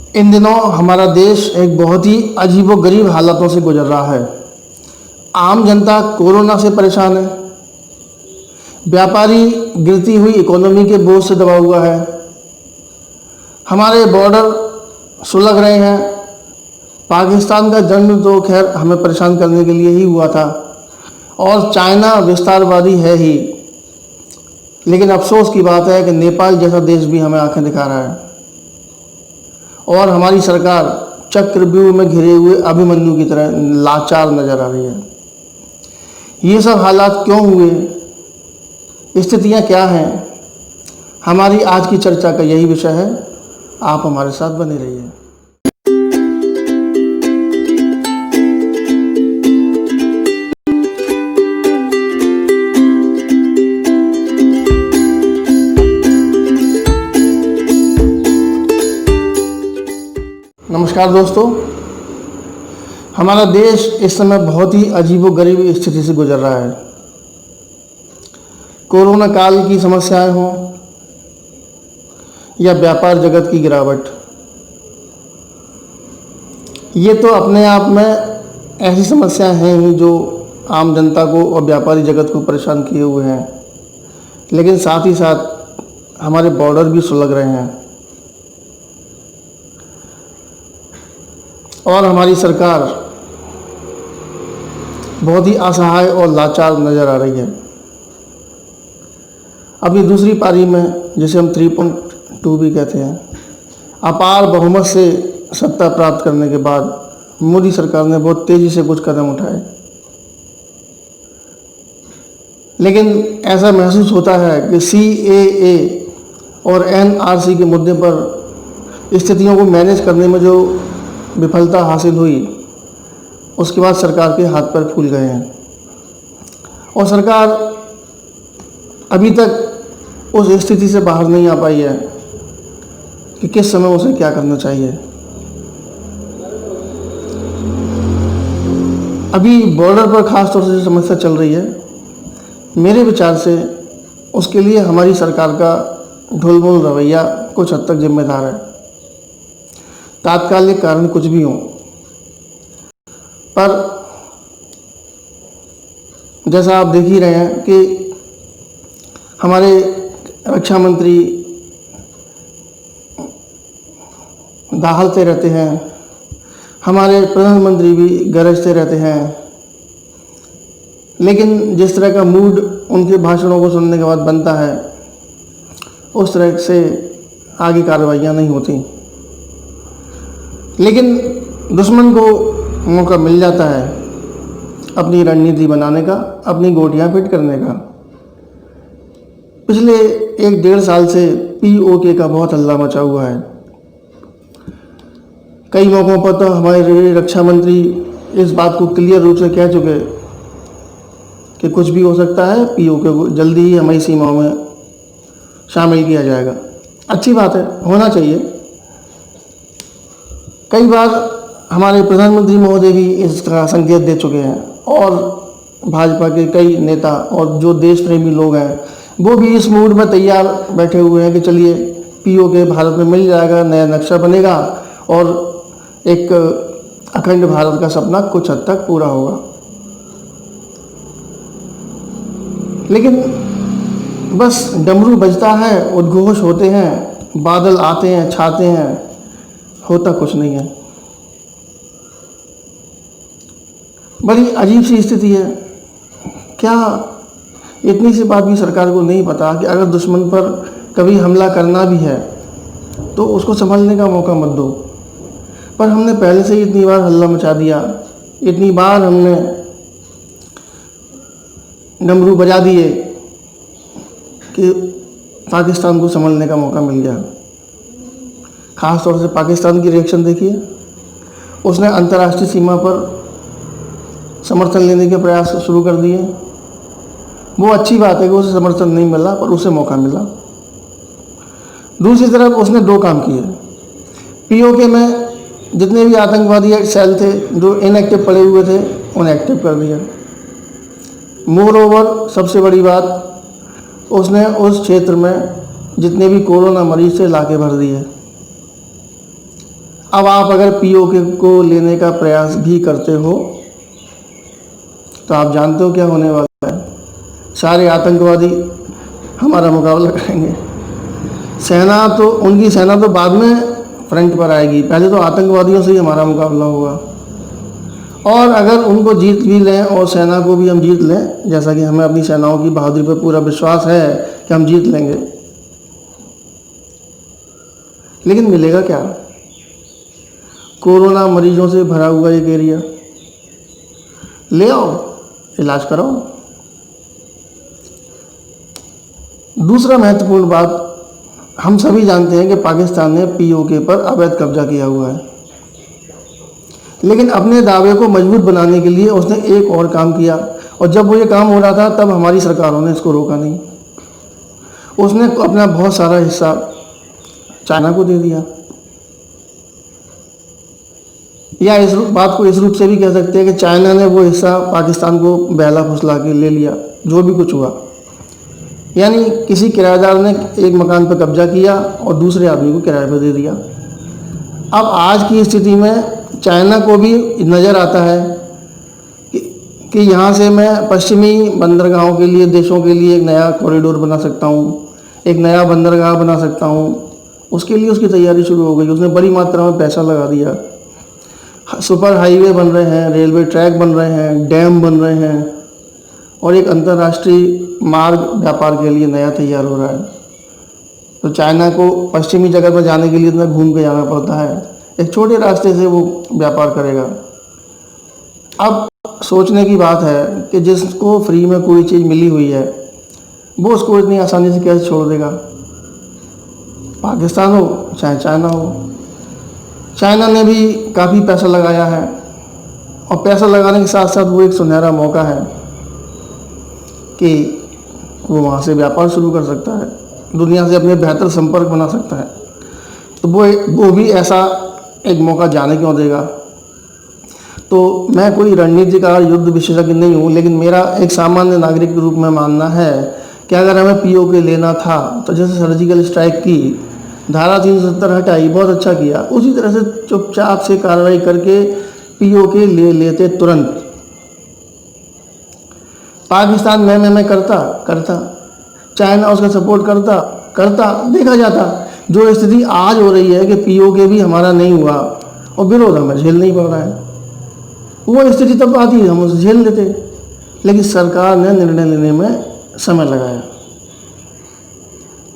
इन दिनों हमारा देश एक बहुत ही अजीबोगरीब हालातों से गुजर रहा है। आम जनता कोरोना से परेशान है, व्यापारी गिरती हुई इकोनॉमी के बोझ से दबा हुआ है, हमारे बॉर्डर सुलग रहे हैं। पाकिस्तान का जन्म तो खैर हमें परेशान करने के लिए ही हुआ था और चाइना विस्तारवादी है ही, लेकिन अफसोस की बात है कि नेपाल जैसा देश भी हमें आंखें दिखा रहा है और हमारी सरकार चक्रव्यूह में घिरे हुए अभिमन्यु की तरह लाचार नजर आ रही है। ये सब हालात क्यों हुए, स्थितियां क्या हैं, हमारी आज की चर्चा का यही विषय है। आप हमारे साथ बने रहिए। नमस्कार दोस्तों, हमारा देश इस समय बहुत ही अजीबोगरीब स्थिति से गुजर रहा है। कोरोना काल की समस्याएं हों या व्यापार जगत की गिरावट, ये तो अपने आप में ऐसी समस्याएं हैं ही जो आम जनता को और व्यापारी जगत को परेशान किए हुए हैं, लेकिन साथ ही साथ हमारे बॉर्डर भी सुलग रहे हैं और हमारी सरकार बहुत ही असहाय और लाचार नज़र आ रही है। अभी दूसरी पारी में, जिसे हम 3.2 भी कहते हैं, अपार बहुमत से सत्ता प्राप्त करने के बाद मोदी सरकार ने बहुत तेज़ी से कुछ कदम उठाए, लेकिन ऐसा महसूस होता है कि CAA और NRC के मुद्दे पर स्थितियों को मैनेज करने में जो विफलता हासिल हुई, उसके बाद सरकार के हाथ पैर फूल गए हैं और सरकार अभी तक उस स्थिति से बाहर नहीं आ पाई है कि किस समय उसे क्या करना चाहिए। अभी बॉर्डर पर खास तौर से जो समस्या चल रही है, मेरे विचार से उसके लिए हमारी सरकार का ढुलमुल रवैया कुछ हद तक जिम्मेदार है। तात्कालिक कारण कुछ भी हो, पर जैसा आप देख ही रहे हैं कि हमारे रक्षा मंत्री दहाड़ते रहते हैं, हमारे प्रधानमंत्री भी गरजते रहते हैं, लेकिन जिस तरह का मूड उनके भाषणों को सुनने के बाद बनता है, उस तरह से आगे कार्रवाइयाँ नहीं होती। लेकिन दुश्मन को मौका मिल जाता है अपनी रणनीति बनाने का, अपनी गोटियां फिट करने का। पिछले 1-1.5 साल से POK का बहुत हल्ला मचा हुआ है। कई मौक़ों पर तो हमारे रक्षा मंत्री इस बात को क्लियर रूप से कह चुके कि कुछ भी हो सकता है, POK को जल्दी ही हमारी सीमाओं में शामिल किया जाएगा। अच्छी बात है, होना चाहिए। कई बार हमारे प्रधानमंत्री महोदय भी इसका संकेत दे चुके हैं और भाजपा के कई नेता और जो देश प्रेमी लोग हैं, वो भी इस मूड में तैयार बैठे हुए हैं कि चलिए POK भारत में मिल जाएगा, नया नक्शा बनेगा और एक अखंड भारत का सपना कुछ हद तक पूरा होगा। लेकिन बस डमरू बजता है, उद्घोष होते हैं, बादल आते हैं, छाते हैं, होता कुछ नहीं है। बड़ी अजीब सी स्थिति है। क्या इतनी सी बात भी सरकार को नहीं पता कि अगर दुश्मन पर कभी हमला करना भी है तो उसको संभलने का मौका मत दो। पर हमने पहले से ही इतनी बार हल्ला मचा दिया, इतनी बार हमने डमरू बजा दिए कि पाकिस्तान को संभलने का मौका मिल गया। ख़ास तौर से पाकिस्तान की रिएक्शन देखिए। उसने अंतर्राष्ट्रीय सीमा पर समर्थन लेने के प्रयास शुरू कर दिए। वो अच्छी बात है कि उसे समर्थन नहीं मिला, पर उसे मौका मिला। दूसरी तरफ उसने 2 काम किए। POK में जितने भी आतंकवादी सेल थे जो इनएक्टिव पड़े हुए थे, उन्हें एक्टिव कर दिया। मोर ओवर सबसे बड़ी बात, उसने उस क्षेत्र में जितने भी कोरोना मरीज थे लाके भर दिए। अब आप अगर पीओके को लेने का प्रयास भी करते हो तो आप जानते हो क्या होने वाला है। सारे आतंकवादी हमारा मुकाबला करेंगे। उनकी सेना तो बाद में फ्रंट पर आएगी, पहले तो आतंकवादियों से ही हमारा मुकाबला होगा। और अगर उनको जीत भी लें और सेना को भी हम जीत लें, जैसा कि हमें अपनी सेनाओं की बहादुरी पर पूरा विश्वास है कि हम जीत लेंगे, लेकिन मिलेगा क्या? कोरोना मरीजों से भरा हुआ एक एरिया, ले आओ, इलाज कराओ। दूसरा महत्वपूर्ण बात, हम सभी जानते हैं कि पाकिस्तान ने पीओके पर अवैध कब्जा किया हुआ है, लेकिन अपने दावे को मजबूत बनाने के लिए उसने एक और काम किया, और जब वो ये काम हो रहा था तब हमारी सरकारों ने इसको रोका नहीं। उसने अपना बहुत सारा हिस्सा चाइना को दे दिया, या इस बात को इस रूप से भी कह सकते हैं कि चाइना ने वो हिस्सा पाकिस्तान को बहला फुसला के ले लिया, जो भी कुछ हुआ। यानी किसी किराएदार ने एक मकान पर कब्जा किया और दूसरे आदमी को किराए पर दे दिया। अब आज की स्थिति में चाइना को भी नज़र आता है कि यहाँ से मैं पश्चिमी बंदरगाहों के लिए, देशों के लिए एक नया कॉरिडोर बना सकता हूँ, एक नया बंदरगाह बना सकता हूँ। उसके लिए उसकी तैयारी शुरू हो गई। उसने बड़ी मात्रा में पैसा लगा दिया। सुपर हाईवे बन रहे हैं, रेलवे ट्रैक बन रहे हैं, डैम बन रहे हैं, और एक अंतर्राष्ट्रीय मार्ग व्यापार के लिए नया तैयार हो रहा है। तो चाइना को पश्चिमी जगह पर जाने के लिए इतना घूम के जाना पड़ता है, एक छोटे रास्ते से वो व्यापार करेगा। अब सोचने की बात है कि जिसको फ्री में कोई चीज़ मिली हुई है वो उसको इतनी आसानी से कैसे छोड़ देगा? पाकिस्तान हो चाहे चाइना हो, चाइना ने भी काफ़ी पैसा लगाया है, और पैसा लगाने के साथ साथ वो एक सुनहरा मौका है कि वो वहाँ से व्यापार शुरू कर सकता है, दुनिया से अपने बेहतर संपर्क बना सकता है। तो वो भी ऐसा एक मौका जाने क्यों देगा? तो मैं कोई रणनीतिकार, युद्ध विशेषज्ञ नहीं हूँ, लेकिन मेरा एक सामान्य नागरिक के रूप में मानना है कि अगर हमें पीओके लेना था तो जैसे सर्जिकल स्ट्राइक की, धारा 370 हटाई, बहुत अच्छा किया, उसी तरह से चुपचाप से कार्रवाई करके पीओके ले लेते तुरंत। पाकिस्तान मैं करता, चाइना उसका सपोर्ट करता, देखा जाता। जो स्थिति आज हो रही है कि पीओके भी हमारा नहीं हुआ और विरोध हमें झेल नहीं पड़ रहा है, वो स्थिति तब आती हम उसे झेल लेते, लेकिन सरकार ने निर्णय लेने में समय लगाया।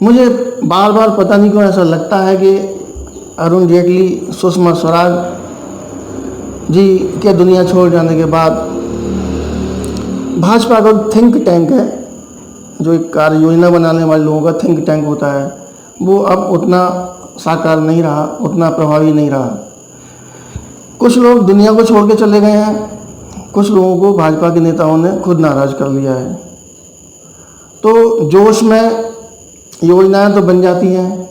मुझे बार बार पता नहीं क्यों ऐसा लगता है कि अरुण जेटली, सुषमा स्वराज जी के दुनिया छोड़ जाने के बाद भाजपा का थिंक टैंक है, जो एक कार्य योजना बनाने वाले लोगों का थिंक टैंक होता है, वो अब उतना साकार नहीं रहा, उतना प्रभावी नहीं रहा। कुछ लोग दुनिया को छोड़ के चले गए हैं, कुछ लोगों को भाजपा के नेताओं ने खुद नाराज कर लिया है। तो जोश में योजनाएं तो बन जाती हैं,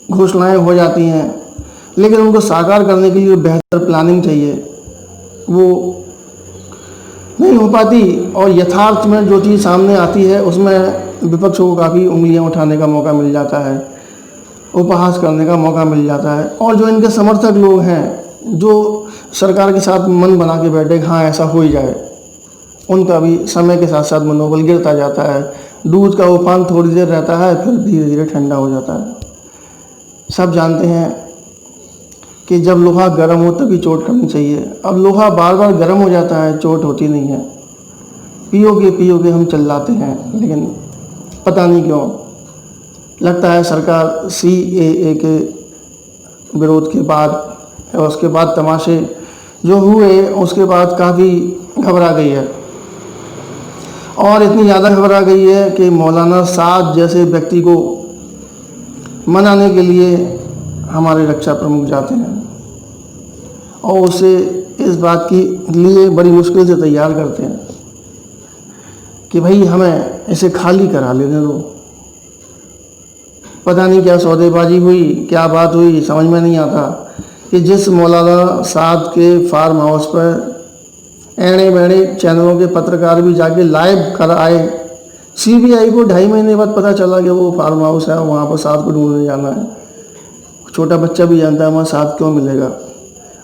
घोषणाएं हो जाती हैं, लेकिन उनको साकार करने के लिए बेहतर प्लानिंग चाहिए, वो नहीं हो पाती। और यथार्थ में जो चीज़ सामने आती है उसमें विपक्षों को काफ़ी उंगलियां उठाने का मौका मिल जाता है, उपहास करने का मौका मिल जाता है। और जो इनके समर्थक लोग हैं, जो सरकार के साथ मन बना के बैठे हाँ ऐसा हो ही जाए, उनका भी समय के साथ साथ मनोबल गिरता जाता है। दूध का उफान थोड़ी देर रहता है, फिर धीरे धीरे ठंडा हो जाता है। सब जानते हैं कि जब लोहा गर्म हो तभी चोट करनी चाहिए। अब लोहा बार बार गर्म हो जाता है, चोट होती नहीं है। पीओके हम चिल्लाते हैं, लेकिन पता नहीं क्यों लगता है सरकार CAA के विरोध के बाद और उसके बाद तमाशे जो हुए उसके बाद काफ़ी घबरा गई है, और इतनी ज़्यादा घबरा गई है कि मौलाना साद जैसे व्यक्ति को मनाने के लिए हमारे रक्षा प्रमुख जाते हैं और उसे इस बात के लिए बड़ी मुश्किल से तैयार करते हैं कि भाई हमें इसे खाली करा लेने दो। पता नहीं क्या सौदेबाजी हुई, क्या बात हुई, समझ में नहीं आता कि जिस मौलाना साद के फार्म हाउस पर एड़े बेड़े चैनलों के पत्रकार भी जाके लाइव कर आए, CBI को 2.5 महीने बाद पता चला कि वो फार्म हाउस है, वहाँ पर साद को ढूंढने जाना है। छोटा बच्चा भी जानता है वहाँ साथ क्यों मिलेगा।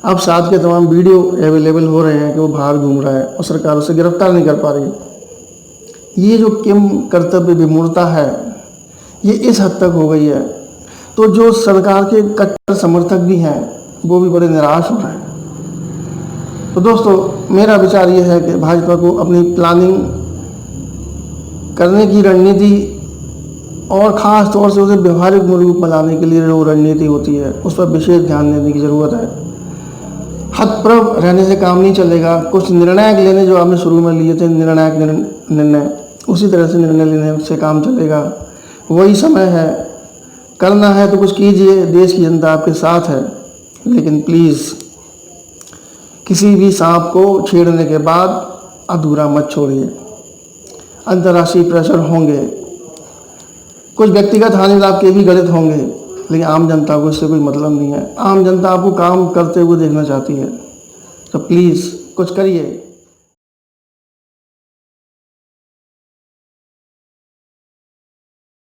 अब साथ के तमाम वीडियो अवेलेबल हो रहे हैं कि वो बाहर घूम रहा है और सरकार उसे गिरफ्तार नहीं कर पा रही। ये जो किम कर्तव्य विमूढ़ता है ये इस हद तक हो गई है, तो जो सरकार के कट्टर समर्थक भी हैं वो भी बड़े निराश हो रहे हैं। तो दोस्तों मेरा विचार ये है कि भाजपा को अपनी प्लानिंग करने की रणनीति और ख़ास तौर से उसे व्यवहारिक रूप में लाने के लिए जो रणनीति होती है उस पर विशेष ध्यान देने की ज़रूरत है। हतप्रभ रहने से काम नहीं चलेगा। कुछ निर्णायक लेने जो आपने शुरू में लिए थे, निर्णायक निर्णय, उसी तरह से निर्णय लेने से काम चलेगा। वही समय है, करना है तो कुछ कीजिए, देश की जनता आपके साथ है, लेकिन प्लीज़ किसी भी सांप को छेड़ने के बाद अधूरा मत छोड़िए। अंतर्राष्ट्रीय प्रेशर होंगे, कुछ व्यक्तिगत हानि लाभ के भी गलत होंगे, लेकिन आम जनता को इससे कोई मतलब नहीं है। आम जनता आपको काम करते हुए देखना चाहती है, तो प्लीज़ कुछ करिए।